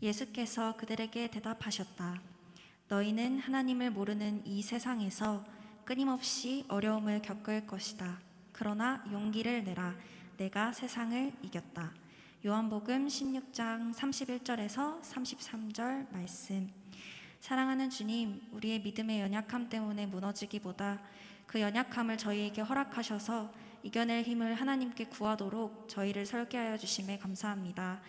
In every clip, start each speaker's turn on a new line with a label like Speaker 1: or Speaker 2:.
Speaker 1: 예수께서 그들에게 대답하셨다. 너희는 하나님을 모르는 이 세상에서 끊임없이 어려움을 겪을 것이다. 그러나 용기를 내라. 내가 세상을 이겼다. 요한복음 16장 31절에서 33절 말씀. 사랑하는 주님, 우리의 믿음의 연약함 때문에 무너지기보다 그 연약함을 저희에게 허락하셔서 이겨낼 힘을 하나님께 구하도록 저희를 설계하여 주심에 감사합니다.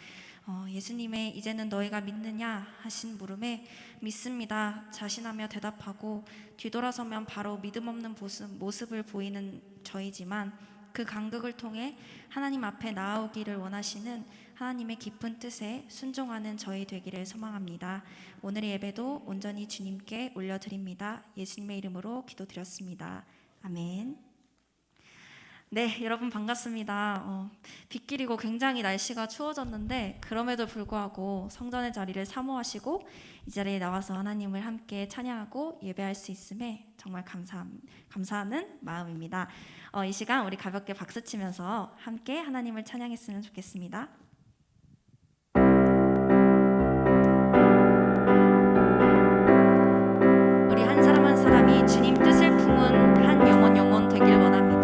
Speaker 1: 예수님의 이제는 너희가 믿느냐 하신 물음에 믿습니다 자신하며 대답하고 뒤돌아서면 바로 믿음 없는 모습을 보이는 저희지만 그 간극을 통해 하나님 앞에 나아오기를 원하시는 하나님의 깊은 뜻에 순종하는 저희 되기를 소망합니다. 오늘의 예배도 온전히 주님께 올려드립니다. 예수님의 이름으로 기도드렸습니다. 아멘. 네, 여러분 반갑습니다. 빗길이고 굉장히 날씨가 추워졌는데 그럼에도 불구하고 성전의 자리를 사모하시고 이 자리에 나와서 하나님을 함께 찬양하고 예배할 수 있음에 정말 감사하는 마음입니다. 이 시간 우리 가볍게 박수치면서 함께 하나님을 찬양했으면 좋겠습니다. 우리 한 사람 한 사람이 주님 뜻을 품은 한 영혼 되길 원합니다.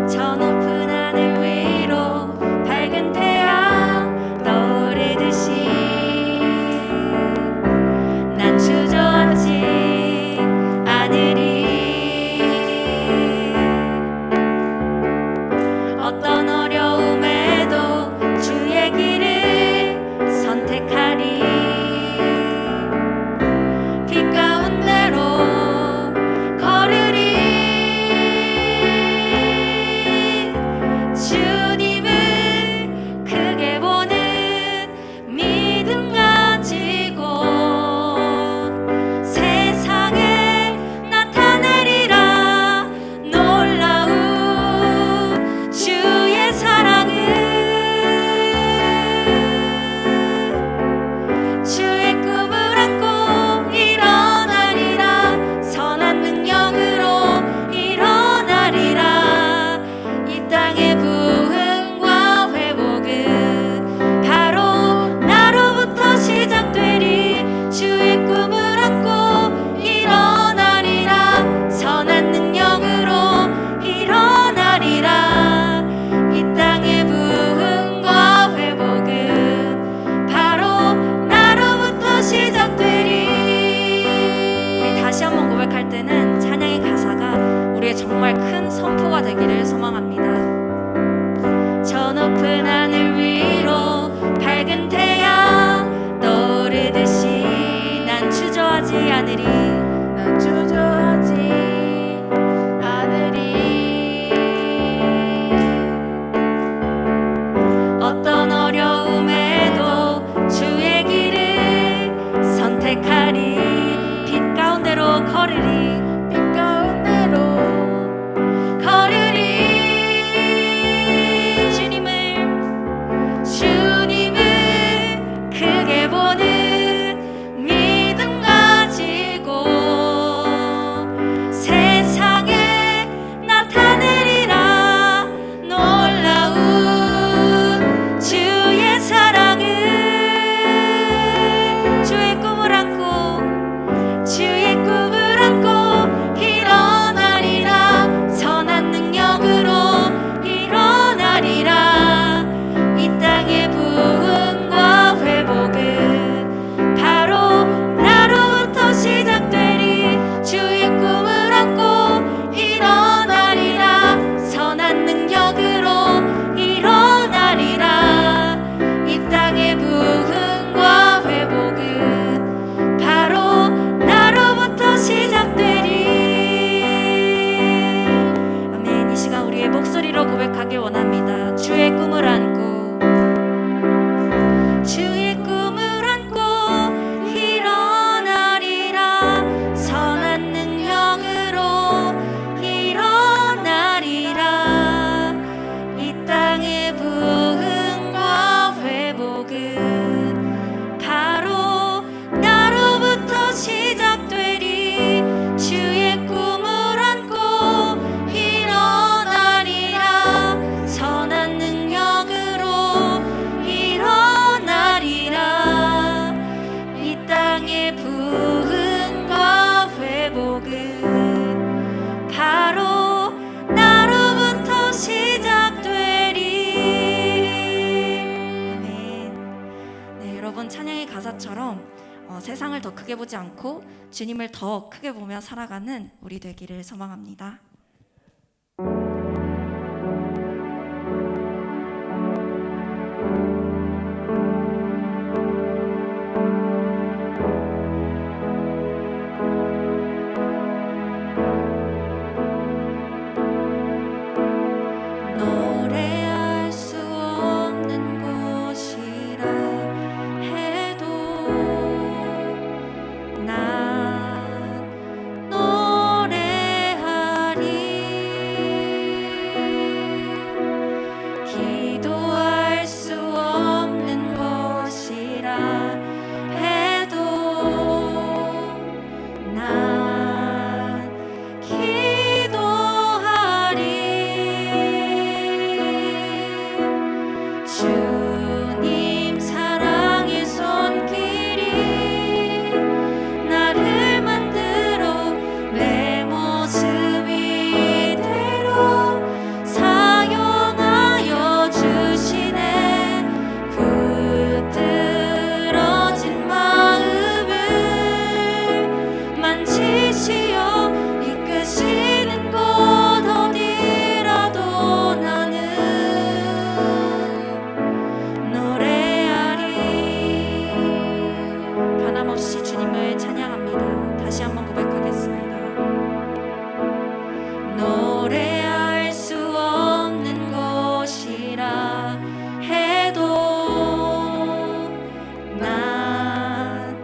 Speaker 1: 저 높은 하늘 위로 밝은 태양 떠오르듯이 난 주저앉지 않으리. 어떤 이번 찬양의 가사처럼 세상을 더 크게 보지 않고 주님을 더 크게 보며 살아가는 우리 되기를 소망합니다. 노래할 수 없는 곳이라 해도 난 노래하리. 기도할 수 없는 곳이라 해도 난 기도하리. 주님 사랑의 손길이 나를 만들어 내 모습 이대로 사용하여 주시네. 부드러진 마음을 만지시어 이끄시는 곳 어디라도 나는 노래하리. 변함없이 주님을 찬양합니다. 다시 한번 고백하겠습니다. 노래할 수 없는 곳이라 해도 난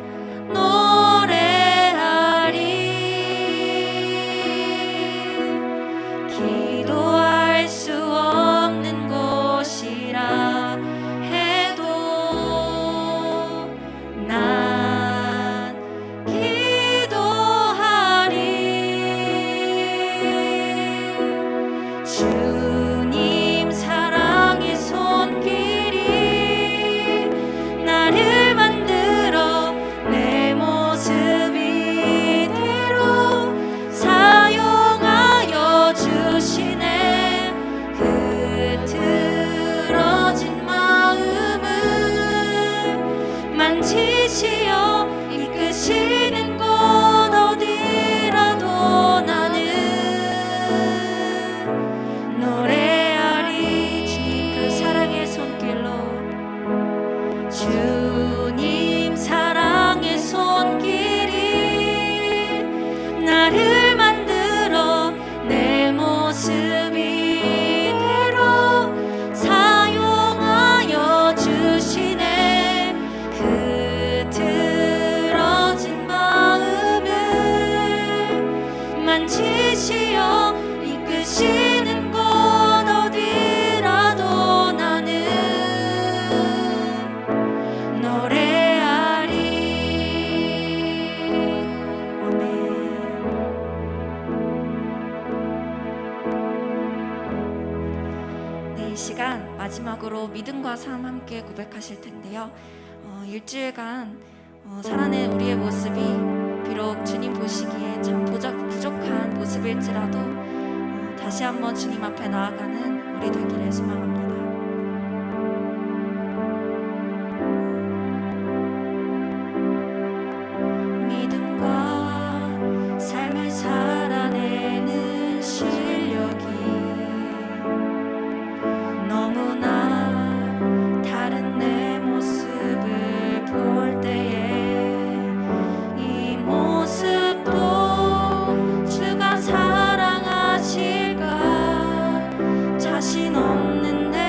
Speaker 1: 노래하리. 기도할 수 없는 곳이라 해도 난 기도하리. 주님 사랑의 손길이 나를 만들어 내 모습 이대로 사용하여 주시네. 흐트러진 마음을 만지시어 이끄시는 곳 어디라도 나는 노래하리. 주님 그 사랑의 손길로, 주님 사랑의 손길이 나를 만들어 내 모습 이대로 사용하여 주시네. 흐트러진 마음을 만지시어 이끄시는 곳 어디라도 나는 노래하리. 아멘. 네, 이 시간 마지막으로 믿음과 삶 함께 고백하실 텐데요. 일주일간 살아낸 우리의 모습이 비록 주님 보시기에 참 부족한 모습일지라도 다시 한번 주님 앞에 나아가는 우리 되기를 소망합니다. 믿음과 삶을 살아내는 실력이 너무나 다른 내 모습을 볼 때에 이 모습도 주가 사랑하실까 자신 없는데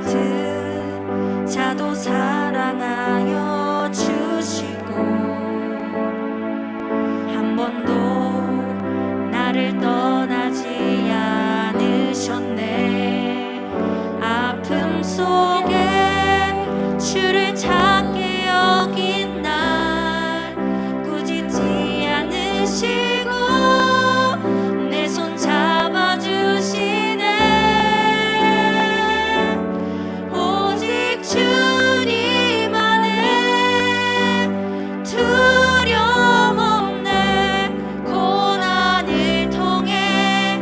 Speaker 1: 같은 자도 사랑하여 주시고 한 번도 나를 떠나지 않으셨네. 아픔 속에 주를 찾게 여긴 날 꾸짖지 않으시고 내 손 잡아주시네. 오직 주님 안에 두려움 없네. 고난을 통해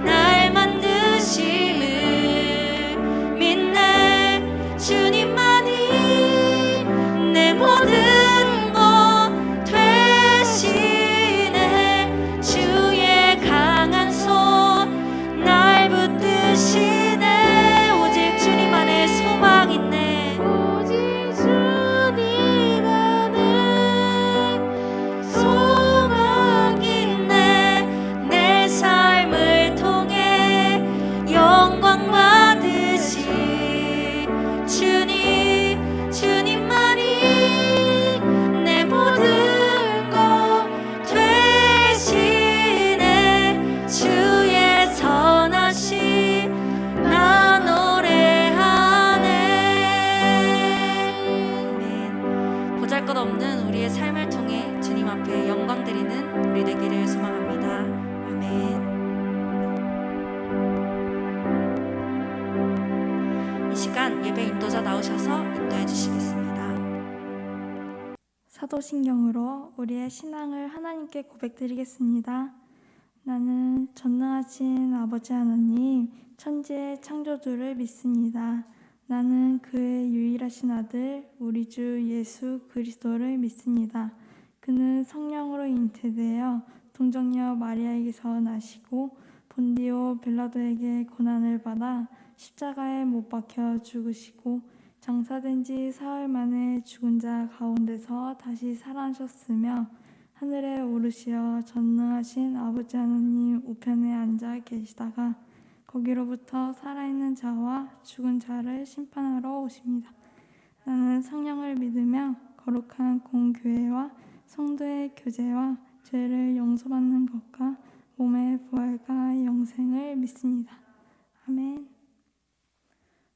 Speaker 1: 날 만드심을 믿네. 주님만이 내 모든 것 되시네. 주의 강한 손 날 붙드시네. 오직 주님 안에 소망 있네. 오직 주님 안에 소망 있네. 내 삶을 통해 영광 받으시 주님, 주님만이 내 모든 것 되시네. 주의 선하심 나 노래하네. 아멘. 보잘것없는 우리의 삶을 통해 주님 앞에 영광 드리는 우리 되기를 소망합니다. 아멘. 이 시간 예배 인도자 나오셔서 인도해 주시겠습니다.
Speaker 2: 사도신경으로 우리의 신앙을 하나님께 고백드리겠습니다. 나는 전능하신 아버지 하나님, 천지의 창조주를 믿습니다. 나는 그의 유일하신 아들, 우리 주 예수 그리스도를 믿습니다. 그는 성령으로 잉태되어 동정녀 마리아에게서 나시고 본디오 빌라도에게 고난을 받아 십자가에 못 박혀 죽으시고 장사된 지 사흘 만에 죽은 자 가운데서 다시 살아나셨으며 하늘에 오르시어 전능하신 아버지 하나님 우편에 앉아 계시다가 거기로부터 살아있는 자와 죽은 자를 심판하러 오십니다. 나는 성령을 믿으며 거룩한 공교회와 성도의 교제와 죄를 용서받는 것과 몸의 부활과 영생을 믿습니다. 아멘.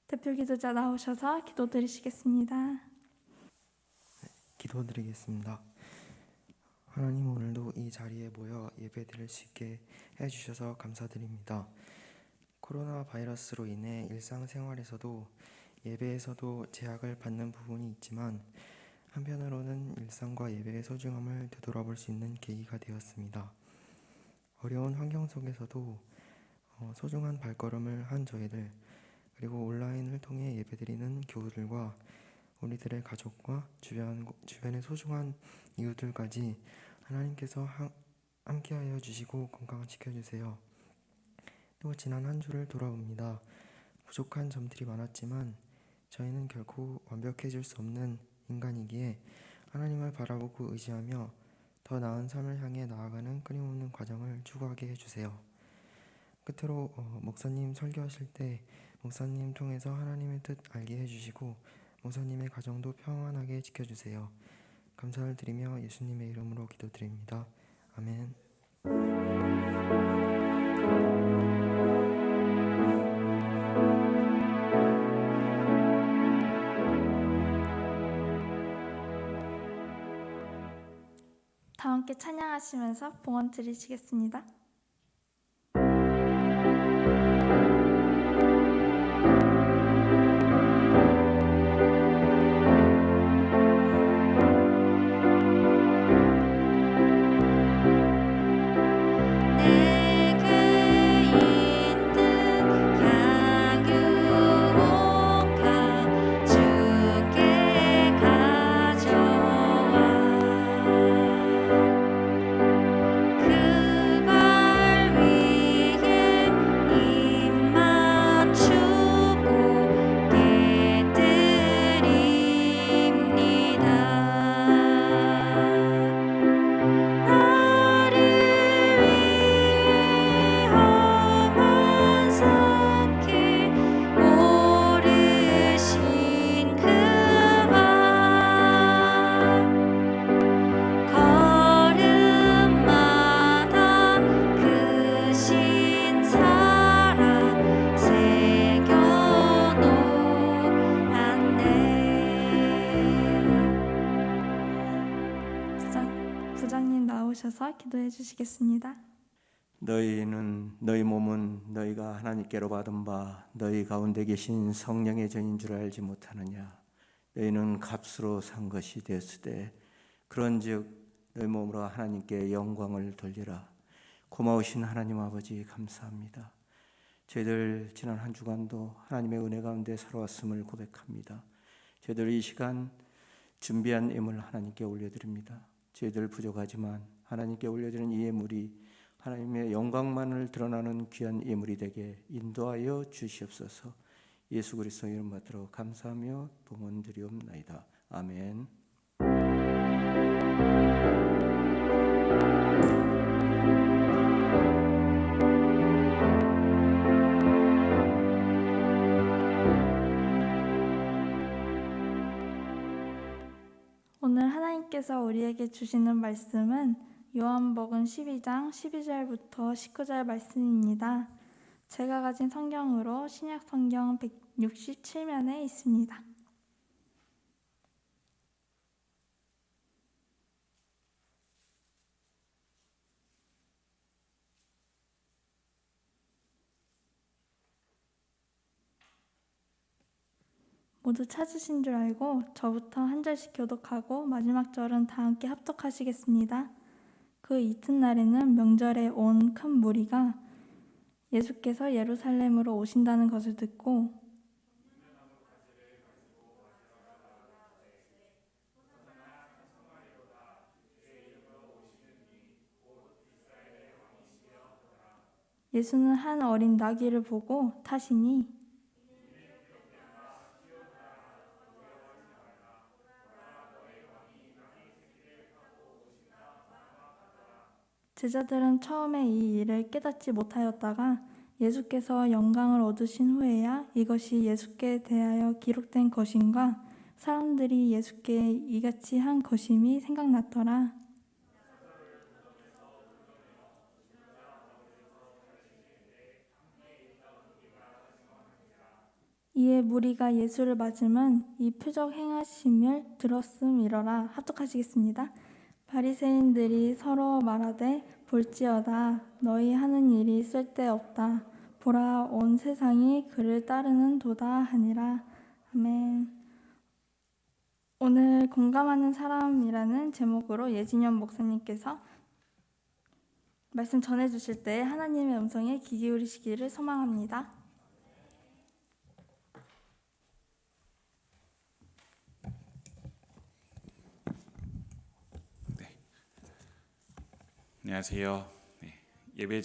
Speaker 2: 대표 기도자 나오셔서 기도드리시겠습니다.
Speaker 3: 기도드리겠습니다. 하나님, 오늘도 이 자리에 모여 예배드릴 수 있게 해주셔서 감사드립니다. 코로나 바이러스로 인해 일상생활에서도 예배에서도 제약을 받는 부분이 있지만 한편으로는 일상과 예배의 소중함을 되돌아볼 수 있는 계기가 되었습니다. 어려운 환경 속에서도 소중한 발걸음을 한 저희들, 그리고 온라인을 통해 예배드리는 교우들과 우리들의 가족과 주변의 소중한 이웃들까지 하나님께서 함께하여 주시고 건강시켜주세요. 또 지난 한 주를 돌아봅니다. 부족한 점들이 많았지만 저희는 결코 완벽해질 수 없는 인간이기에 하나님을 바라보고 의지하며 더 나은 삶을 향해 나아가는 끊임없는 과정을 추구하게 해주세요. 끝으로 목사님 설교하실 때 목사님 통해서 하나님의 뜻 알게 해주시고 목사님의 가정도 평안하게 지켜주세요. 감사를 드리며 예수님의 이름으로 기도드립니다. 아멘.
Speaker 2: 다 함께 찬양하시면서 봉헌 드리시겠습니다.
Speaker 1: 주께 가져와 그
Speaker 2: 나오셔서 기도해 주시겠습니다.
Speaker 3: 너희 몸은 너희가 하나님께로 받은 바 너희 가운데 계신 성령의 전인 줄 알지 못하느냐. 너희는 값으로 산 것이 되었으되 그런즉 너희 몸으로 하나님께 영광을 돌리라. 고마우신 하나님 아버지 감사합니다. 저희들 지난 한 주간도 하나님의 은혜 가운데 살아왔음을 고백합니다. 저희들 이 시간 준비한 예물 하나님께 올려드립니다. 저희들 부족하지만 하나님께 올려드리는 이 예물이 하나님의 영광만을 드러나는 귀한 예물이 되게 인도하여 주시옵소서. 예수 그리스도 이름 받들어 감사하며 봉헌드리옵나이다. 아멘.
Speaker 2: 오늘 하나님께서 우리에게 주시는 말씀은 요한복음 12장 12절부터 19절 말씀입니다. 제가 가진 성경으로 신약 성경 167면에 있습니다. 모두 찾으신 줄 알고 저부터 한 절씩 교독하고 마지막 절은 다 함께 합독하시겠습니다. 그 이튿날에는 명절에 온 큰 무리가 예수께서 예루살렘으로 오신다는 것을 듣고 예수는 한 어린 나귀를 보고 타시니 제자들은 처음에 이 일을 깨닫지 못하였다가 예수께서 영광을 얻으신 후에야 이것이 예수께 대하여 기록된 것인가 사람들이 예수께 이같이 한 것임이 생각났더라. 이에 무리가 예수를 맞으면 이 표적 행하심을 들었음이러라. 합독하시겠습니다. 바리새인들이 서로 말하되 볼지어다 너희 하는 일이 쓸데없다. 보라 온 세상이 그를 따르는 도다 하니라. 아멘. 오늘 공감하는 사람이라는 제목으로 예진현 목사님께서 말씀 전해주실 때 하나님의 음성에 귀 기울이시기를 소망합니다.
Speaker 4: 안녕하세요. 예배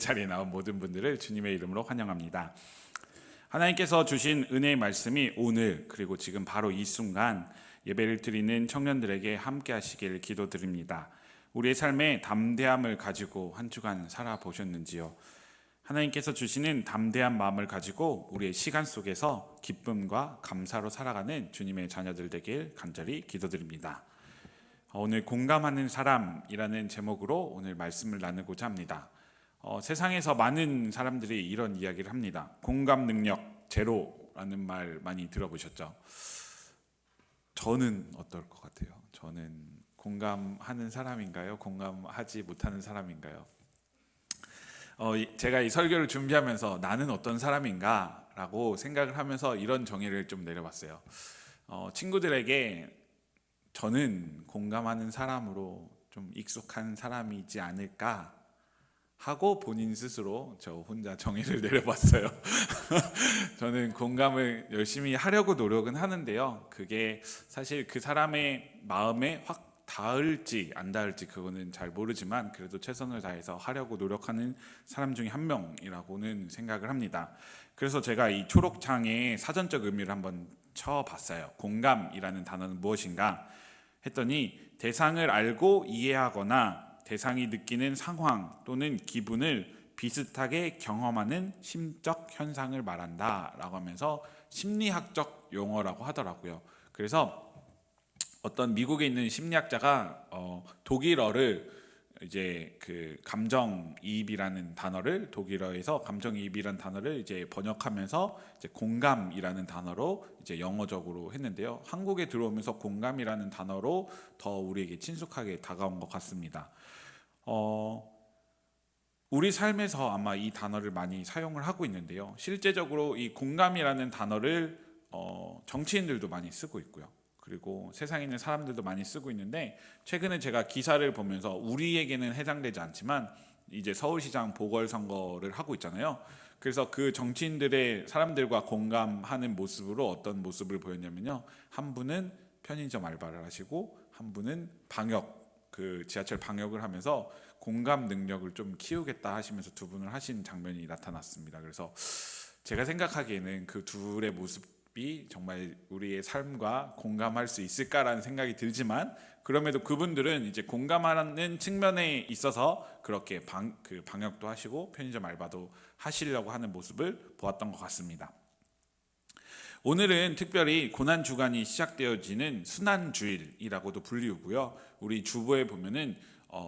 Speaker 4: 자리에 나온 모든 분들을 주님의 이름으로 환영합니다. 하나님께서 주신 은혜의 말씀이 오늘 그리고 지금 바로 이 순간 예배를 드리는 청년들에게 함께 하시길 기도드립니다. 우리의 삶에 담대함을 가지고 한 주간 살아보셨는지요? 하나님께서 주시는 담대한 마음을 가지고 우리의 시간 속에서 기쁨과 감사로 살아가는 주님의 자녀들 되길 간절히 기도드립니다. 오늘 공감하는 사람이라는 제목으로 오늘 말씀을 나누고자 합니다. 세상에서 많은 사람들이 이런 이야기를 합니다. 공감 능력 제로라는 말 많이 들어보셨죠? 저는 어떨 것 같아요? 저는 공감하는 사람인가요? 공감하지 못하는 사람인가요? 제가 이 설교를 준비하면서 나는 어떤 사람인가 라고 생각을 하면서 이런 정의를 좀 내려봤어요. 친구들에게 저는 공감하는 사람으로 좀 익숙한 사람이지 않을까 하고 본인 스스로 저 혼자 정의를 내려봤어요. 저는 공감을 열심히 하려고 노력은 하는데요. 그게 사실 그 사람의 마음에 확 닿을지 안 닿을지 그거는 잘 모르지만 그래도 최선을 다해서 하려고 노력하는 사람 중에 한 명이라고는 생각을 합니다. 그래서 제가 이 초록창에 사전적 의미를 한번 쳐봤어요. 공감이라는 단어는 무엇인가 했더니 대상을 알고 이해하거나 대상이 느끼는 상황 또는 기분을 비슷하게 경험하는 심적 현상을 말한다 라고 하면서 심리학적 용어라고 하더라고요. 그래서 어떤 미국에 있는 심리학자가 독일어를 이제 그 감정이입이라는 단어를 독일어에서 감정이입이라는 단어를 이제 번역하면서 이제 공감이라는 단어로 이제 영어적으로 했는데요. 한국에 들어오면서 공감이라는 단어로 더 우리에게 친숙하게 다가온 것 같습니다. 우리 삶에서 아마 이 단어를 많이 사용을 하고 있는데요. 실제적으로 이 공감이라는 단어를 정치인들도 많이 쓰고 있고요. 그리고 세상에 있는 사람들도 많이 쓰고 있는데, 최근에 제가 기사를 보면서 우리에게는 해당되지 않지만 이제 서울시장 보궐선거를 하고 있잖아요. 그래서 그 정치인들의 사람들과 공감하는 모습으로 어떤 모습을 보였냐면요. 한 분은 편의점 알바를 하시고 한 분은 그 지하철 방역을 하면서 공감 능력을 좀 키우겠다 하시면서 두 분을 하신 장면이 나타났습니다. 그래서 제가 생각하기에는 그 둘의 모습이 정말 우리의 삶과 공감할 수 있을까라는 생각이 들지만, 그럼에도 그분들은 이제 공감하는 측면에 있어서 그렇게 방역도 하시고 편의점 알바도 하시려고 하는 모습을 보았던 것 같습니다. 오늘은 특별히 고난 주간이 시작되어지는 순환주일이라고도 불리우고요. 우리 주보에 보면은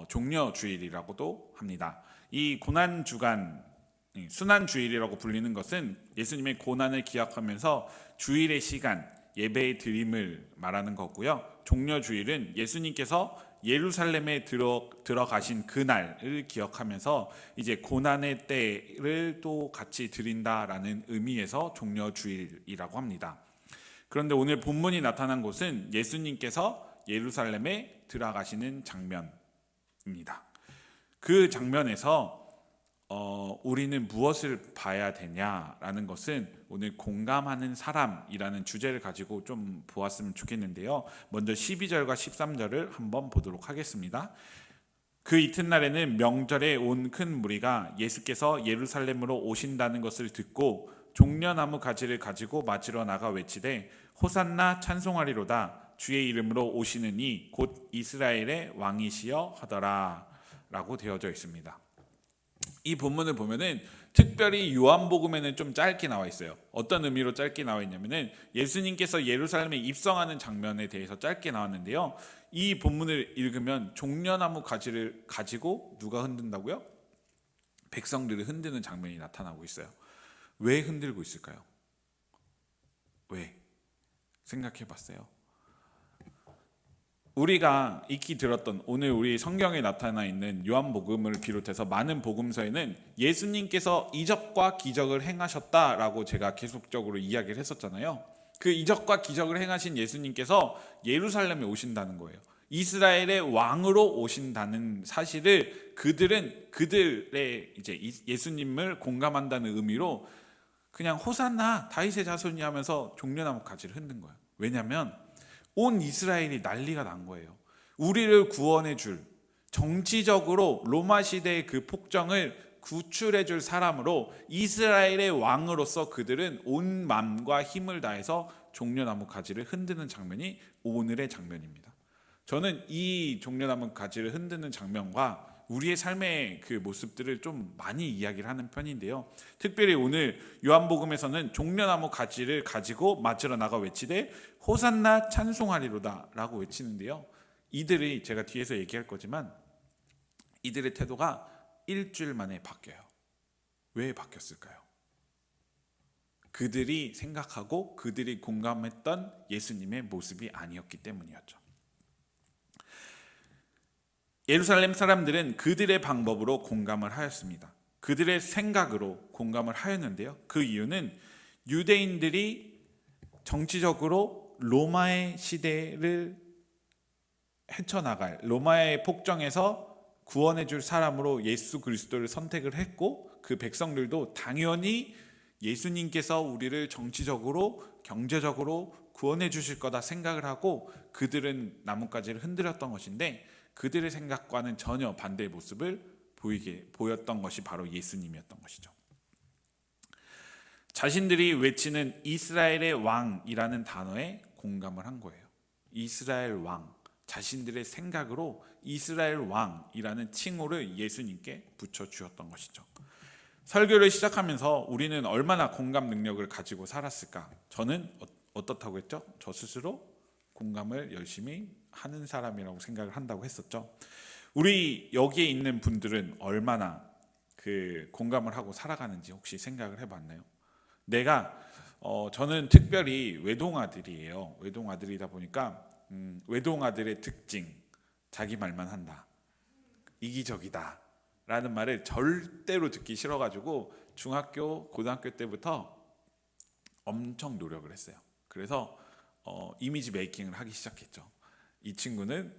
Speaker 4: 종려주일이라고도 합니다. 이 고난 주간, 순환주일이라고 불리는 것은 예수님의 고난을 기억하면서 주일의 시간, 예배의 드림을 말하는 거고요. 종려주일은 예수님께서 예루살렘에 들어가신 그날을 기억하면서 이제 고난의 때를 또 같이 드린다라는 의미에서 종려주일이라고 합니다. 그런데 오늘 본문이 나타난 곳은 예수님께서 예루살렘에 들어가시는 장면입니다. 그 장면에서 우리는 무엇을 봐야 되냐라는 것은 오늘 공감하는 사람이라는 주제를 가지고 좀 보았으면 좋겠는데요. 먼저 12절과 13절을 한번 보도록 하겠습니다. 그 이튿날에는 명절에 온 큰 무리가 예수께서 예루살렘으로 오신다는 것을 듣고 종려나무 가지를 가지고 맞으러 나가 외치되 호산나 찬송하리로다 주의 이름으로 오시는 이 곧 이스라엘의 왕이시여 하더라 라고 되어져 있습니다. 이 본문을 보면은 특별히 요한복음에는 좀 짧게 나와 있어요. 어떤 의미로 짧게 나와 있냐면은 예수님께서 예루살렘에 입성하는 장면에 대해서 짧게 나왔는데요. 이 본문을 읽으면 종려나무 가지를 가지고 누가 흔든다고요? 백성들을 흔드는 장면이 나타나고 있어요. 왜 흔들고 있을까요? 왜? 생각해 봤어요. 우리가 익히 들었던 오늘 우리 성경에 나타나 있는 요한복음을 비롯해서 많은 복음서에는 예수님께서 이적과 기적을 행하셨다라고 제가 계속적으로 이야기를 했었잖아요. 그 이적과 기적을 행하신 예수님께서 예루살렘에 오신다는 거예요. 이스라엘의 왕으로 오신다는 사실을 그들의 이제 예수님을 공감한다는 의미로 그냥 호산나 다윗의 자손이 하면서 종려나무 가지를 흔든 거예요. 왜냐하면 온 이스라엘이 난리가 난 거예요. 우리를 구원해 줄, 정치적으로 로마 시대의 그 폭정을 구출해 줄 사람으로 이스라엘의 왕으로서 그들은 온 마음과 힘을 다해서 종려나무 가지를 흔드는 장면이 오늘의 장면입니다. 저는 이 종려나무 가지를 흔드는 장면과 우리의 삶의 그 모습들을 좀 많이 이야기를 하는 편인데요. 특별히 오늘 요한복음에서는 종려나무 가지를 가지고 맞으러 나가 외치되 호산나 찬송하리로다 라고 외치는데요. 이들이 제가 뒤에서 얘기할 거지만 이들의 태도가 일주일 만에 바뀌어요. 왜 바뀌었을까요? 그들이 생각하고 그들이 공감했던 예수님의 모습이 아니었기 때문이었죠. 예루살렘 사람들은 그들의 방법으로 공감을 하였습니다. 그들의 생각으로 공감을 하였는데요. 그 이유는 유대인들이 정치적으로 로마의 시대를 헤쳐나갈, 로마의 폭정에서 구원해 줄 사람으로 예수 그리스도를 선택을 했고, 그 백성들도 당연히 예수님께서 우리를 정치적으로 경제적으로 구원해 주실 거다 생각을 하고 그들은 나뭇가지를 흔들었던 것인데, 그들의 생각과는 전혀 반대의 모습을 보였던 것이 바로 예수님이었던 것이죠. 자신들이 외치는 이스라엘의 왕이라는 단어에 공감을 한 거예요. 이스라엘 왕, 자신들의 생각으로 이스라엘 왕이라는 칭호를 예수님께 붙여주었던 것이죠. 설교를 시작하면서 우리는 얼마나 공감 능력을 가지고 살았을까? 저는 어떻다고 했죠? 저 스스로 공감을 열심히 하는 사람이라고 생각을 한다고 했었죠. 우리 여기에 있는 분들은 얼마나 그 공감을 하고 살아가는지 혹시 생각을 해봤나요? 저는 특별히 외동아들이에요. 외동아들이다 보니까 외동아들의 특징, 자기 말만 한다, 이기적이다 라는 말을 절대로 듣기 싫어가지고 중학교, 고등학교 때부터 엄청 노력을 했어요. 그래서 이미지 메이킹을 하기 시작했죠. 이 친구는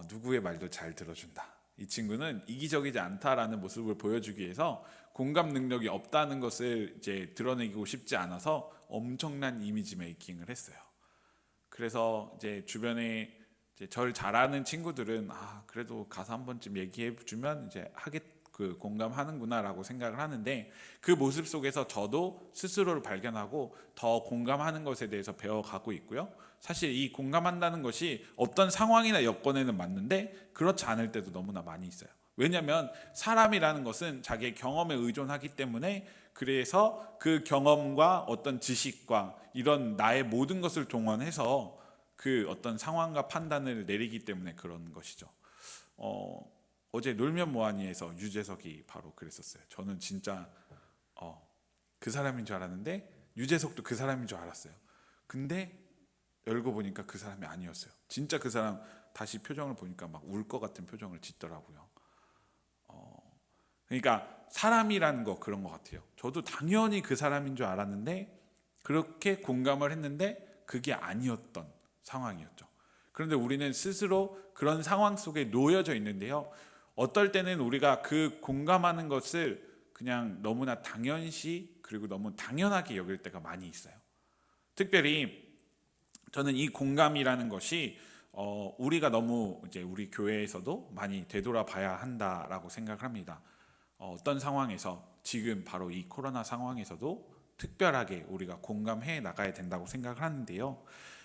Speaker 4: 누구의 말도 잘 들어준다, 이 친구는 이기적이지 않다라는 모습을 보여주기 위해서 공감 능력이 없다는 것을 이제 드러내고 싶지 않아서 엄청난 이미지 메이킹을 했어요. 그래서 이제 주변에 이제 절 잘아는 친구들은 그래도 가서 한 번쯤 얘기해 주면 이제 공감하는구나라고 생각을 하는데, 그 모습 속에서 저도 스스로를 발견하고 더 공감하는 것에 대해서 배워가고 있고요. 사실 이 공감한다는 것이 어떤 상황이나 여건에는 맞는데 그렇지 않을 때도 너무나 많이 있어요. 왜냐하면 사람이라는 것은 자기의 경험에 의존하기 때문에, 그래서 그 경험과 어떤 지식과 이런 나의 모든 것을 동원해서 그 어떤 상황과 판단을 내리기 때문에 그런 것이죠. 어제 놀면 뭐하니에서 유재석이 바로 그랬었어요. 저는 진짜 그 사람인 줄 알았는데 유재석도 그 사람인 줄 알았어요. 근데 열고 보니까 그 사람이 아니었어요. 진짜 그 사람 다시 표정을 보니까 막 울 것 같은 표정을 짓더라고요. 그러니까 사람이라는 거 그런 것 같아요. 저도 당연히 그 사람인 줄 알았는데 그렇게 공감을 했는데 그게 아니었던 상황이었죠. 그런데 우리는 스스로 그런 상황 속에 놓여져 있는데요. 어떨 때는 우리가 그 공감하는 것을 그냥 너무나 당연시, 그리고 너무 당연하게 여길 때가 많이 있어요. 특별히 저는 이 공감이라는 것이 우리가 너무 이제 우리 교회에서도 많이 되돌아봐야 한다라고 생각을 합니다. 어떤 상황에서, 지금 바로 이 코로나 상황에서도 특별하게 우리가 공감해 나가야 된다고 생각을 하는데요.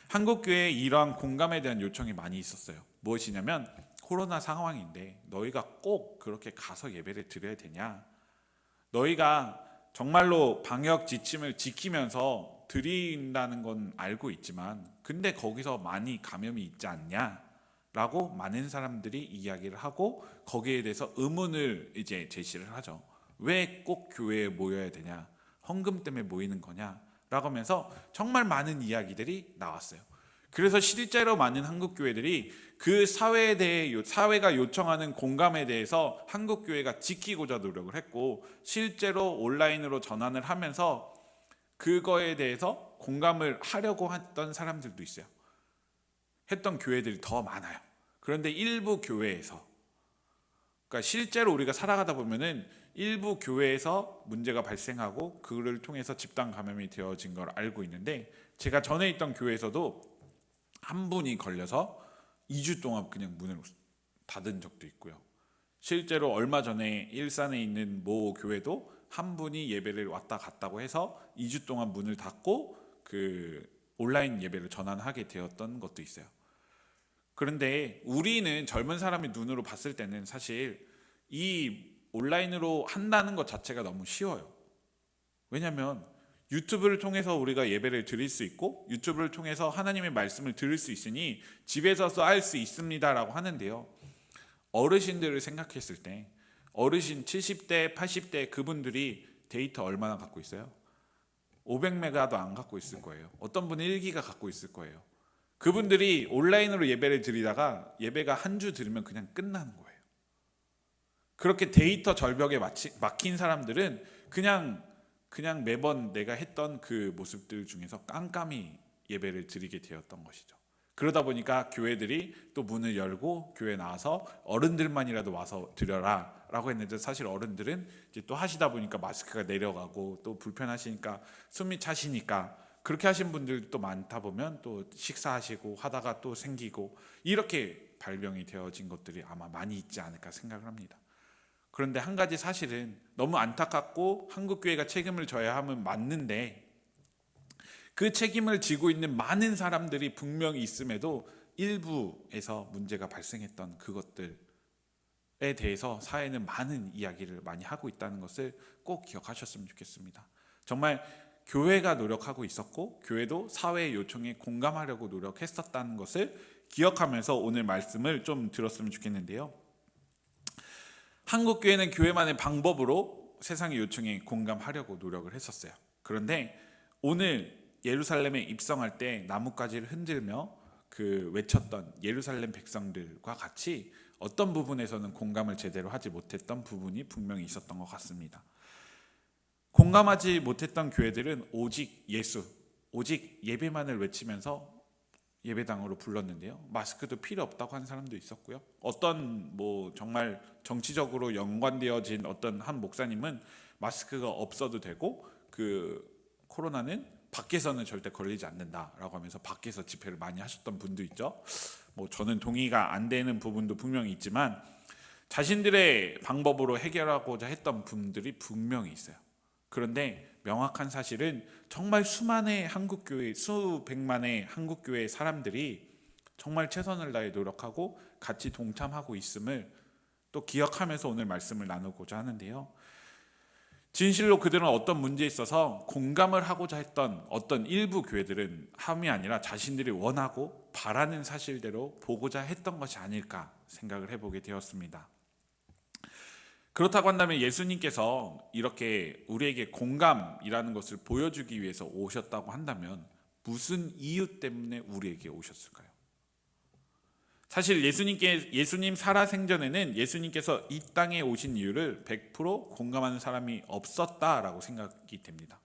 Speaker 4: 한국교회에 이러한 공감에 대한 요청이 많이 있었어요. 무엇이냐면, 코로나 상황인데 너희가 꼭 그렇게 가서 예배를 드려야 되냐? 너희가 정말로 방역 지침을 지키면서 드린다는 건 알고 있지만 근데 거기서 많이 감염이 있지 않냐? 라고 많은 사람들이 이야기를 하고 거기에 대해서 의문을 이제 제시를 하죠. 왜 꼭 교회에 모여야 되냐? 헌금 때문에 모이는 거냐? 라고 하면서 정말 많은 이야기들이 나왔어요. 그래서 실제로 많은 한국 교회들이 그 사회에 대해, 사회가 요청하는 공감에 대해서 한국 교회가 지키고자 노력을 했고, 실제로 온라인으로 전환을 하면서 그거에 대해서 공감을 하려고 했던 사람들도 있어요. 했던 교회들이 더 많아요. 그런데 일부 교회에서, 그러니까 실제로 우리가 살아가다 보면은 일부 교회에서 문제가 발생하고 그를 통해서 집단 감염이 되어진 걸 알고 있는데, 제가 전에 있던 교회에서도 한 분이 걸려서 2주 동안 그냥 문을 닫은 적도 있고요. 실제로 얼마 전에 일산에 있는 모 교회도 한 분이 예배를 왔다 갔다고 해서 2주 동안 문을 닫고 그 온라인 예배를 전환하게 되었던 것도 있어요. 그런데 우리는 젊은 사람의 눈으로 봤을 때는 사실 이 온라인으로 한다는 것 자체가 너무 쉬워요. 왜냐하면 유튜브를 통해서 우리가 예배를 드릴 수 있고 유튜브를 통해서 하나님의 말씀을 들을 수 있으니 집에서도 할 수 있습니다라고 하는데요. 어르신들을 생각했을 때 어르신 70대, 80대 그분들이 데이터 얼마나 갖고 있어요? 500메가도 안 갖고 있을 거예요. 어떤 분은 1기가 갖고 있을 거예요. 그분들이 온라인으로 예배를 드리다가 예배가 한 주 들으면 그냥 끝나는 거예요. 그렇게 데이터 절벽에 막힌 사람들은 그냥 매번 내가 했던 그 모습들 중에서 깜깜이 예배를 드리게 되었던 것이죠. 그러다 보니까 교회들이 또 문을 열고 교회 나와서 어른들만이라도 와서 드려라 라고 했는데, 사실 어른들은 이제 또 하시다 보니까 마스크가 내려가고 또 불편하시니까 숨이 차시니까 그렇게 하신 분들도 많다 보면 또 식사하시고 하다가 또 생기고 이렇게 발병이 되어진 것들이 아마 많이 있지 않을까 생각을 합니다. 그런데 한 가지 사실은 너무 안타깝고 한국교회가 책임을 져야 하면 맞는데, 그 책임을 지고 있는 많은 사람들이 분명히 있음에도 일부에서 문제가 발생했던 그것들에 대해서 사회는 많은 이야기를 많이 하고 있다는 것을 꼭 기억하셨으면 좋겠습니다. 정말 교회가 노력하고 있었고 교회도 사회의 요청에 공감하려고 노력했었다는 것을 기억하면서 오늘 말씀을 좀 들었으면 좋겠는데요. 한국 교회는 교회만의 방법으로 세상의 요청에 공감하려고 노력을 했었어요. 그런데 오늘 예루살렘에 입성할 때 나뭇가지를 흔들며 그 외쳤던 예루살렘 백성들과 같이 어떤 부분에서는 공감을 제대로 하지 못했던 부분이 분명히 있었던 것 같습니다. 공감하지 못했던 교회들은 오직 예수, 오직 예배만을 외치면서 예배당으로 불렀는데요. 마스크도 필요 없다고 한 사람도 있었고요. 어떤 정말 정치적으로 연관되어진 어떤 한 목사님은 마스크가 없어도 되고 그 코로나는 밖에서는 절대 걸리지 않는다라고 하면서 밖에서 집회를 많이 하셨던 분도 있죠. 저는 동의가 안 되는 부분도 분명히 있지만 자신들의 방법으로 해결하고자 했던 분들이 분명히 있어요. 그런데 명확한 사실은 정말 수많은 한국교회, 수백만의 한국교회 사람들이 정말 최선을 다해 노력하고 같이 동참하고 있음을 또 기억하면서 오늘 말씀을 나누고자 하는데요. 진실로 그들은 어떤 문제에 있어서 공감을 하고자 했던 어떤 일부 교회들은 함이 아니라 자신들이 원하고 바라는 사실대로 보고자 했던 것이 아닐까 생각을 해보게 되었습니다. 그렇다고 한다면 예수님께서 이렇게 우리에게 공감이라는 것을 보여주기 위해서 오셨다고 한다면 무슨 이유 때문에 우리에게 오셨을까요? 사실 예수님 살아생전에는 예수님께서 이 땅에 오신 이유를 100% 공감하는 사람이 없었다라고 생각이 됩니다.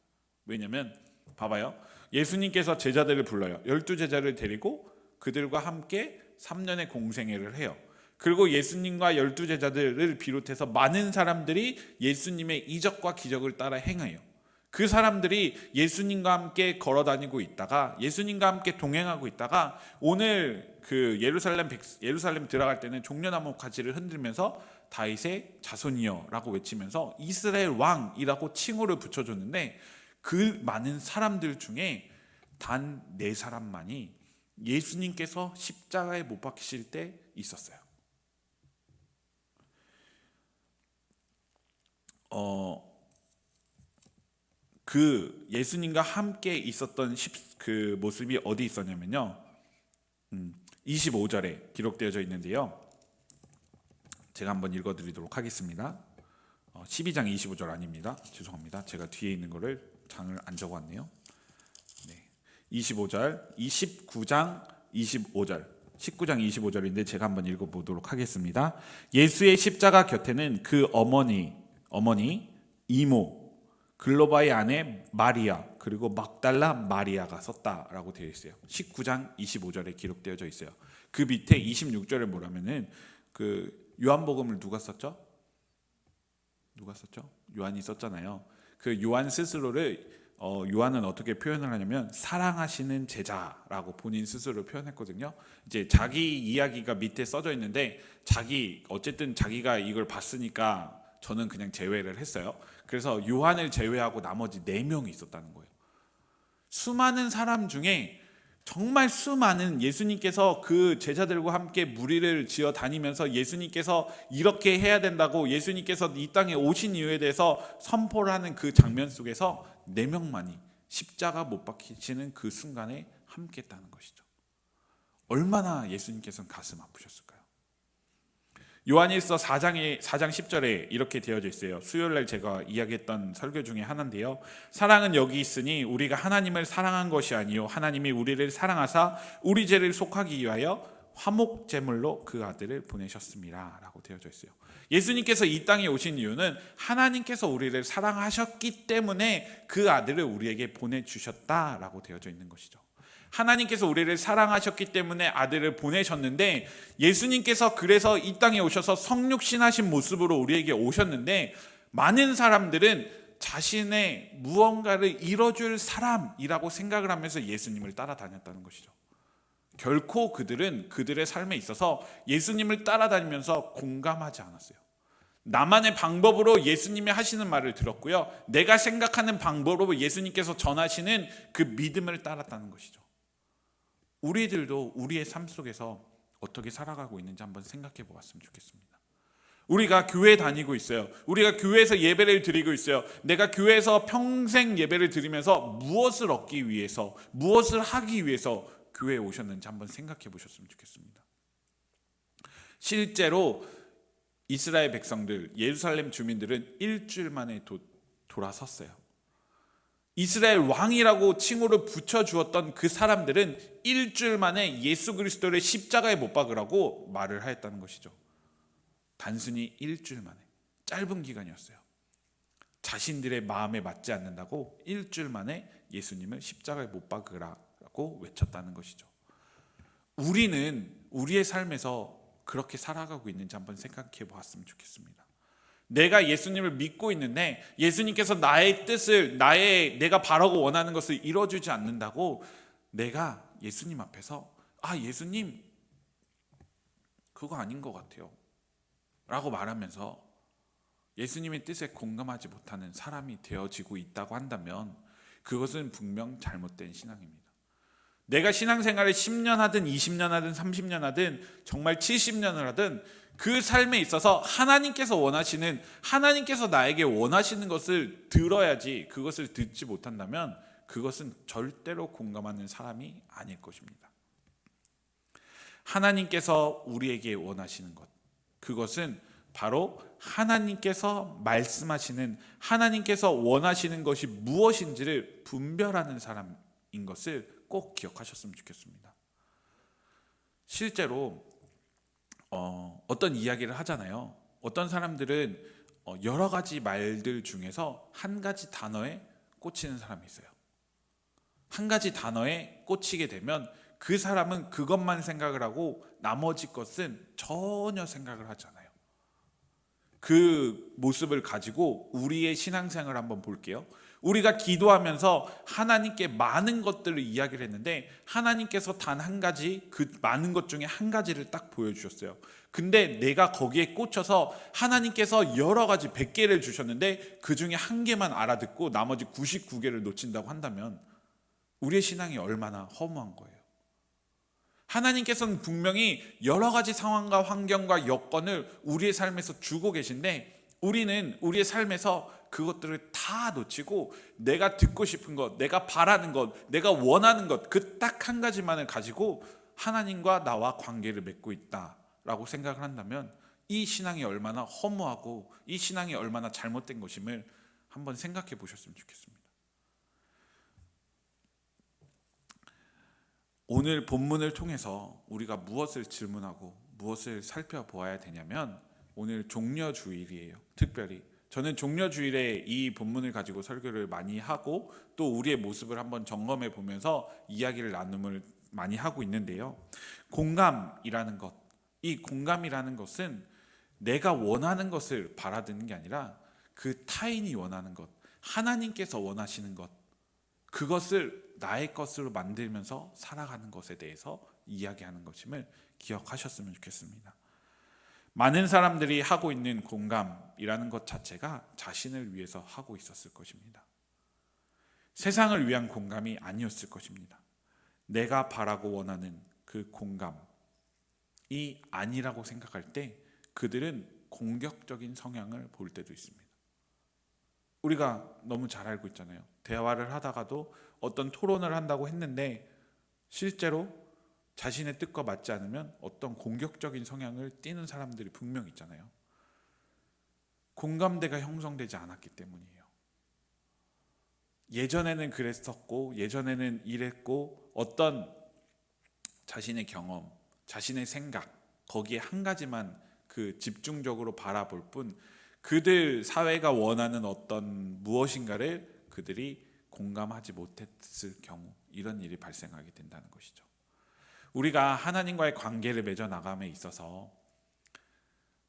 Speaker 4: 왜냐하면 봐봐요. 예수님께서 제자들을 불러요. 12제자를 데리고 그들과 함께 3년의 공생애를 해요. 그리고 예수님과 12제자들을 비롯해서 많은 사람들이 예수님의 이적과 기적을 따라 행해요. 그 사람들이 예수님과 함께 걸어다니고 있다가 예수님과 함께 동행하고 있다가 오늘 그 예루살렘 들어갈 때는 종려나무 가지를 흔들면서 다윗의 자손이여라고 외치면서 이스라엘 왕이라고 칭호를 붙여줬는데 그 많은 사람들 중에 단 4사람만이 예수님께서 십자가에 못 박히실 때 있었어요. 그 예수님과 함께 있었던 그 모습이 어디 있었냐면요. 25절에 기록되어져 있는데요. 제가 한번 읽어드리도록 하겠습니다. 12장 25절 아닙니다. 죄송합니다. 제가 뒤에 있는 거를 장을 안 적어왔네요. 25절, 29장 25절, 19장 25절인데 제가 한번 읽어보도록 하겠습니다. 예수의 십자가 곁에는 그 어머니, 이모, 글로바의 아내 마리아 그리고 막달라 마리아가 섰다라고 되어 있어요. 19장 25절에 기록되어져 있어요. 그 밑에 26절에 뭐라면은 그 요한복음을 누가 썼죠? 요한이 썼잖아요. 그 요한 스스로를 요한은 어떻게 표현을 하냐면 사랑하시는 제자라고 본인 스스로 표현했거든요. 이제 자기 이야기가 밑에 써져 있는데 어쨌든 자기가 이걸 봤으니까 저는 그냥 제외를 했어요. 그래서 요한을 제외하고 나머지 4명이 있었다는 거예요. 수많은 사람 중에 정말 수많은 예수님께서 그 제자들과 함께 무리를 지어 다니면서 예수님께서 이렇게 해야 된다고 예수님께서 이 땅에 오신 이유에 대해서 선포를 하는 그 장면 속에서 4명만이 십자가 못 박히시는 그 순간에 함께 했다는 것이죠. 얼마나 예수님께서는 가슴 아프셨을까요? 요한일서 4장 10절에 이렇게 되어져 있어요. 수요일날 제가 이야기했던 설교 중에 하나인데요. 사랑은 여기 있으니 우리가 하나님을 사랑한 것이 아니요 하나님이 우리를 사랑하사 우리 죄를 속하기 위하여 화목제물로 그 아들을 보내셨습니다 라고 되어져 있어요. 예수님께서 이 땅에 오신 이유는 하나님께서 우리를 사랑하셨기 때문에 그 아들을 우리에게 보내주셨다라고 되어져 있는 것이죠. 하나님께서 우리를 사랑하셨기 때문에 아들을 보내셨는데 예수님께서 그래서 이 땅에 오셔서 성육신하신 모습으로 우리에게 오셨는데 많은 사람들은 자신의 무언가를 이뤄줄 사람이라고 생각을 하면서 예수님을 따라다녔다는 것이죠. 결코 그들은 그들의 삶에 있어서 예수님을 따라다니면서 공감하지 않았어요. 나만의 방법으로 예수님이 하시는 말을 들었고요. 내가 생각하는 방법으로 예수님께서 전하시는 그 믿음을 따랐다는 것이죠. 우리들도 우리의 삶 속에서 어떻게 살아가고 있는지 한번 생각해 보았으면 좋겠습니다. 우리가 교회 다니고 있어요. 우리가 교회에서 예배를 드리고 있어요. 내가 교회에서 평생 예배를 드리면서 무엇을 얻기 위해서, 무엇을 하기 위해서 교회에 오셨는지 한번 생각해 보셨으면 좋겠습니다. 실제로 이스라엘 백성들, 예루살렘 주민들은 일주일 만에 돌아섰어요. 이스라엘 왕이라고 칭호를 붙여주었던 그 사람들은 일주일 만에 예수 그리스도를 십자가에 못 박으라고 말을 하였다는 것이죠. 단순히 일주일 만에, 짧은 기간이었어요. 자신들의 마음에 맞지 않는다고 일주일 만에 예수님을 십자가에 못 박으라고 외쳤다는 것이죠. 우리는 우리의 삶에서 그렇게 살아가고 있는지 한번 생각해 보았으면 좋겠습니다. 내가 예수님을 믿고 있는데 예수님께서 나의 뜻을, 내가 바라고 원하는 것을 이뤄주지 않는다고 내가 예수님 앞에서 예수님 그거 아닌 것 같아요 라고 말하면서 예수님의 뜻에 공감하지 못하는 사람이 되어지고 있다고 한다면 그것은 분명 잘못된 신앙입니다. 내가 신앙생활을 10년 하든 20년 하든 30년 하든 정말 70년을 하든 그 삶에 있어서 하나님께서 나에게 원하시는 것을 들어야지, 그것을 듣지 못한다면 그것은 절대로 공감하는 사람이 아닐 것입니다. 하나님께서 우리에게 원하시는 것, 그것은 바로 하나님께서 말씀하시는, 하나님께서 원하시는 것이 무엇인지를 분별하는 사람인 것을 꼭 기억하셨으면 좋겠습니다. 실제로 어떤 이야기를 하잖아요. 어떤 사람들은 여러 가지 말들 중에서 한 가지 단어에 꽂히는 사람이 있어요. 한 가지 단어에 꽂히게 되면 그 사람은 그것만 생각을 하고 나머지 것은 전혀 생각을 하지 않아요. 그 모습을 가지고 우리의 신앙생활을 한번 볼게요. 우리가 기도하면서 하나님께 많은 것들을 이야기를 했는데 하나님께서 단 한 가지, 그 많은 것 중에 한 가지를 딱 보여주셨어요. 근데 내가 거기에 꽂혀서 하나님께서 여러 가지 100개를 주셨는데 그 중에 한 개만 알아듣고 나머지 99개를 놓친다고 한다면 우리의 신앙이 얼마나 허무한 거예요. 하나님께서는 분명히 여러 가지 상황과 환경과 여건을 우리의 삶에서 주고 계신데 우리는 우리의 삶에서 그것들을 다 놓치고 내가 듣고 싶은 것, 내가 바라는 것, 내가 원하는 것, 그 딱 한 가지만을 가지고 하나님과 나와 관계를 맺고 있다라고 생각을 한다면 이 신앙이 얼마나 허무하고 이 신앙이 얼마나 잘못된 것임을 한번 생각해 보셨으면 좋겠습니다. 오늘 본문을 통해서 우리가 무엇을 질문하고 무엇을 살펴보아야 되냐면 오늘 종려주일이에요. 특별히 저는 종려주일에 이 본문을 가지고 설교를 많이 하고 또 우리의 모습을 한번 점검해 보면서 이야기를 나눔을 많이 하고 있는데요. 공감이라는 것, 이 공감이라는 것은 내가 원하는 것을 바라드는 게 아니라 그 타인이 원하는 것, 하나님께서 원하시는 것, 그것을 나의 것으로 만들면서 살아가는 것에 대해서 이야기하는 것임을 기억하셨으면 좋겠습니다. 많은 사람들이 하고 있는 공감이라는 것 자체가 자신을 위해서 하고 있었을 것입니다. 세상을 위한 공감이 아니었을 것입니다. 내가 바라고 원하는 그 공감이 아니라고 생각할 때 그들은 공격적인 성향을 볼 때도 있습니다. 우리가 너무 잘 알고 있잖아요. 대화를 하다가도 어떤 토론을 한다고 했는데 실제로 자신의 뜻과 맞지 않으면 어떤 공격적인 성향을 띠는 사람들이 분명 있잖아요. 공감대가 형성되지 않았기 때문이에요. 예전에는 그랬었고 예전에는 이랬고 어떤 자신의 경험, 자신의 생각 거기에 한 가지만 그 집중적으로 바라볼 뿐 그들 사회가 원하는 어떤 무엇인가를 그들이 공감하지 못했을 경우 이런 일이 발생하게 된다는 것이죠. 우리가 하나님과의 관계를 맺어 나감에 있어서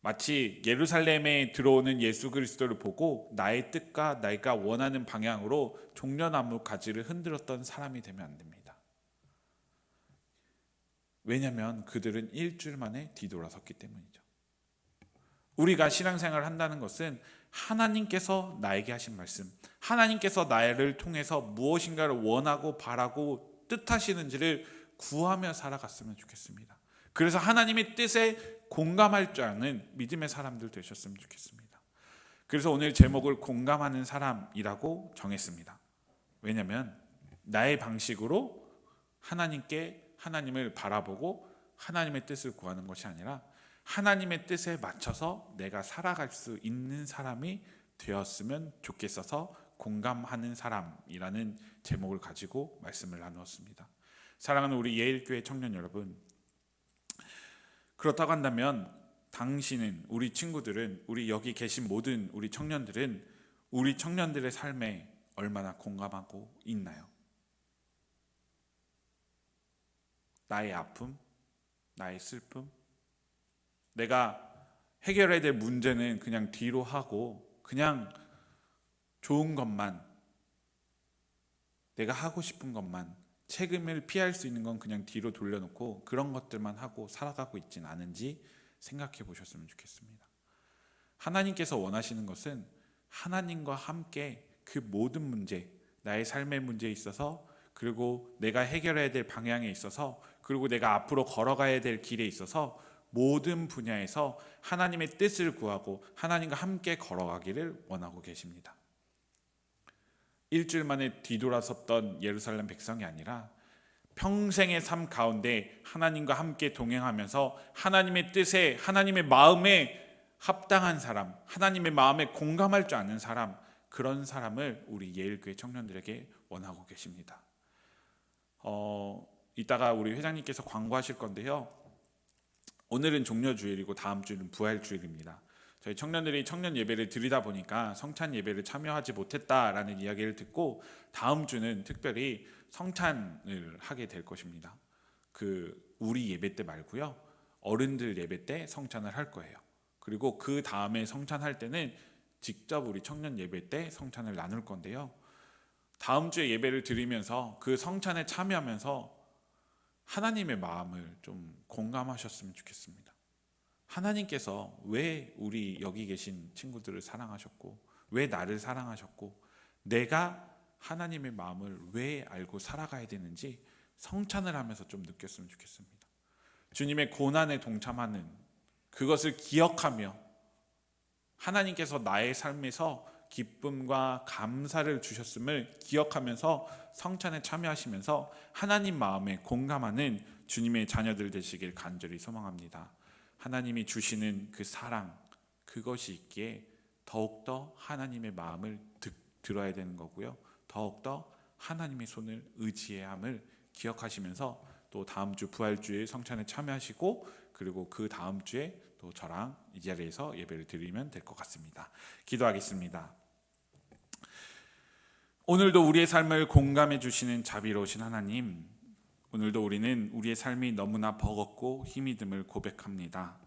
Speaker 4: 마치 예루살렘에 들어오는 예수 그리스도를 보고 나의 뜻과 내가 원하는 방향으로 종려나무 가지를 흔들었던 사람이 되면 안 됩니다. 왜냐하면 그들은 일주일 만에 뒤돌아섰기 때문이죠. 우리가 신앙생활을 한다는 것은 하나님께서 나에게 하신 말씀, 하나님께서 나를 통해서 무엇인가를 원하고 바라고 뜻하시는지를 구하며 살아갔으면 좋겠습니다. 그래서 하나님의 뜻에 공감할 줄 아는 믿음의 사람들 되셨으면 좋겠습니다. 그래서 오늘 제목을 공감하는 사람이라고 정했습니다. 왜냐하면 나의 방식으로 하나님을 바라보고 하나님의 뜻을 구하는 것이 아니라 하나님의 뜻에 맞춰서 내가 살아갈 수 있는 사람이 되었으면 좋겠어서 공감하는 사람이라는 제목을 가지고 말씀을 나누었습니다. 사랑하는 우리 예일교회 청년 여러분, 그렇다고 한다면 당신은, 우리 친구들은, 우리 여기 계신 모든 우리 청년들은 우리 청년들의 삶에 얼마나 공감하고 있나요? 나의 아픔, 나의 슬픔, 내가 해결해야 될 문제는 그냥 뒤로 하고 그냥 좋은 것만, 내가 하고 싶은 것만, 책임을 피할 수 있는 건 그냥 뒤로 돌려놓고 그런 것들만 하고 살아가고 있진 않은지 생각해 보셨으면 좋겠습니다. 하나님께서 원하시는 것은 하나님과 함께 그 모든 문제, 나의 삶의 문제에 있어서, 그리고 내가 해결해야 될 방향에 있어서, 그리고 내가 앞으로 걸어가야 될 길에 있어서 모든 분야에서 하나님의 뜻을 구하고 하나님과 함께 걸어가기를 원하고 계십니다. 일주일 만에 뒤돌아섰던 예루살렘 백성이 아니라 평생의 삶 가운데 하나님과 함께 동행하면서 하나님의 뜻에, 하나님의 마음에 합당한 사람, 하나님의 마음에 공감할 줄 아는 사람, 그런 사람을 우리 예일교회 청년들에게 원하고 계십니다. 이따가 우리 회장님께서 광고하실 건데요, 오늘은 종려주일이고 다음 주는 부활주일입니다. 저희 청년들이 청년 예배를 드리다 보니까 성찬 예배를 참여하지 못했다라는 이야기를 듣고 다음 주는 특별히 성찬을 하게 될 것입니다. 우리 예배 때 말고요, 어른들 예배 때 성찬을 할 거예요. 그리고 그 다음에 성찬할 때는 직접 우리 청년 예배 때 성찬을 나눌 건데요, 다음 주에 예배를 드리면서 그 성찬에 참여하면서 하나님의 마음을 좀 공감하셨으면 좋겠습니다. 하나님께서 왜 우리 여기 계신 친구들을 사랑하셨고, 왜 나를 사랑하셨고, 내가 하나님의 마음을 왜 알고 살아가야 되는지 성찬을 하면서 좀 느꼈으면 좋겠습니다. 주님의 고난에 동참하는 그것을 기억하며 하나님께서 나의 삶에서 기쁨과 감사를 주셨음을 기억하면서 성찬에 참여하시면서 하나님 마음에 공감하는 주님의 자녀들 되시길 간절히 소망합니다. 하나님이 주시는 그 사랑, 그것이 있기에 더욱더 하나님의 마음을 들어야 되는 거고요, 더욱더 하나님의 손을 의지해야 함을 기억하시면서 또 다음 주 부활주일 성찬에 참여하시고, 그리고 그 다음 주에 또 저랑 이 자리에서 예배를 드리면 될 것 같습니다. 기도하겠습니다. 오늘도 우리의 삶을 공감해 주시는 자비로우신 하나님, 오늘도 우리는 우리의 삶이 너무나 버겁고 힘이 듦을 고백합니다.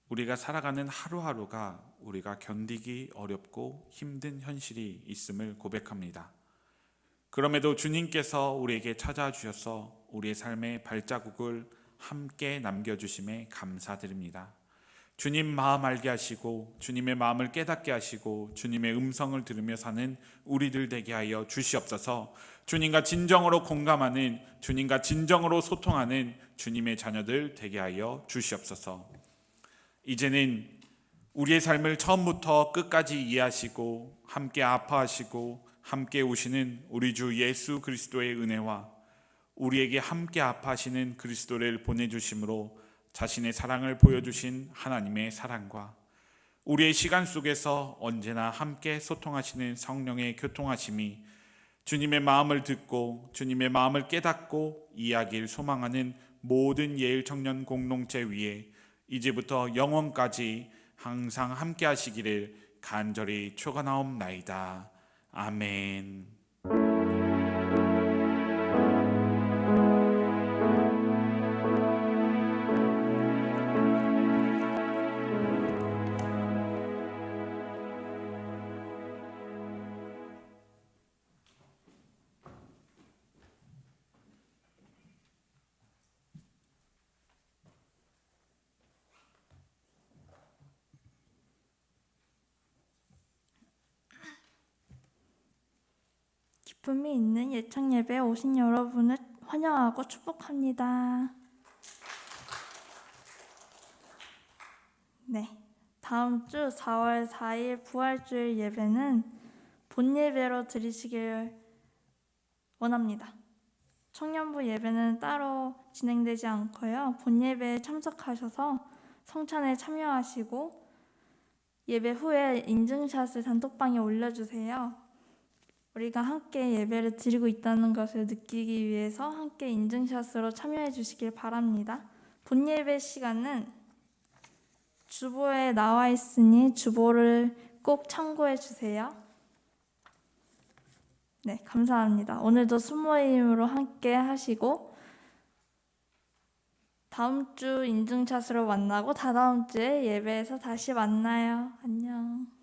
Speaker 4: 우리가 살아가는 하루하루가 우리가 견디기 어렵고 힘든 현실이 있음을 고백합니다. 그럼에도 주님께서 우리에게 찾아주셔서 우리의 삶의 발자국을 함께 남겨주심에 감사드립니다. 주님 마음 알게 하시고 주님의 마음을 깨닫게 하시고 주님의 음성을 들으며 사는 우리들 되게 하여 주시옵소서. 주님과 진정으로 공감하는, 주님과 진정으로 소통하는 주님의 자녀들 되게 하여 주시옵소서. 이제는 우리의 삶을 처음부터 끝까지 이해하시고 함께 아파하시고 함께 오시는 우리 주 예수 그리스도의 은혜와 우리에게 함께 아파하시는 그리스도를 보내주심으로 자신의 사랑을 보여주신 하나님의 사랑과 우리의 시간 속에서 언제나 함께 소통하시는 성령의 교통하심이 주님의 마음을 듣고 주님의 마음을 깨닫고 이해하길 소망하는 모든 예일 청년 공동체 위에 이제부터 영원까지 항상 함께 하시기를 간절히 축원하옵나이다. 아멘.
Speaker 2: 기쁨이 있는 예창 예배에 오신 여러분을 환영하고 축복합니다. 네, 다음 주 4월 4일 부활주일 예배는 본 예배로 드리시길 원합니다. 청년부 예배는 따로 진행되지 않고요, 본 예배에 참석하셔서 성찬에 참여하시고 예배 후에 인증샷을 단톡방에 올려주세요. 우리가 함께 예배를 드리고 있다는 것을 느끼기 위해서 함께 인증샷으로 참여해 주시길 바랍니다. 본 예배 시간은 주보에 나와 있으니 주보를 꼭 참고해 주세요. 네, 감사합니다. 오늘도 순모임으로 함께 하시고 다음 주 인증샷으로 만나고 다다음 주에 예배에서 다시 만나요. 안녕.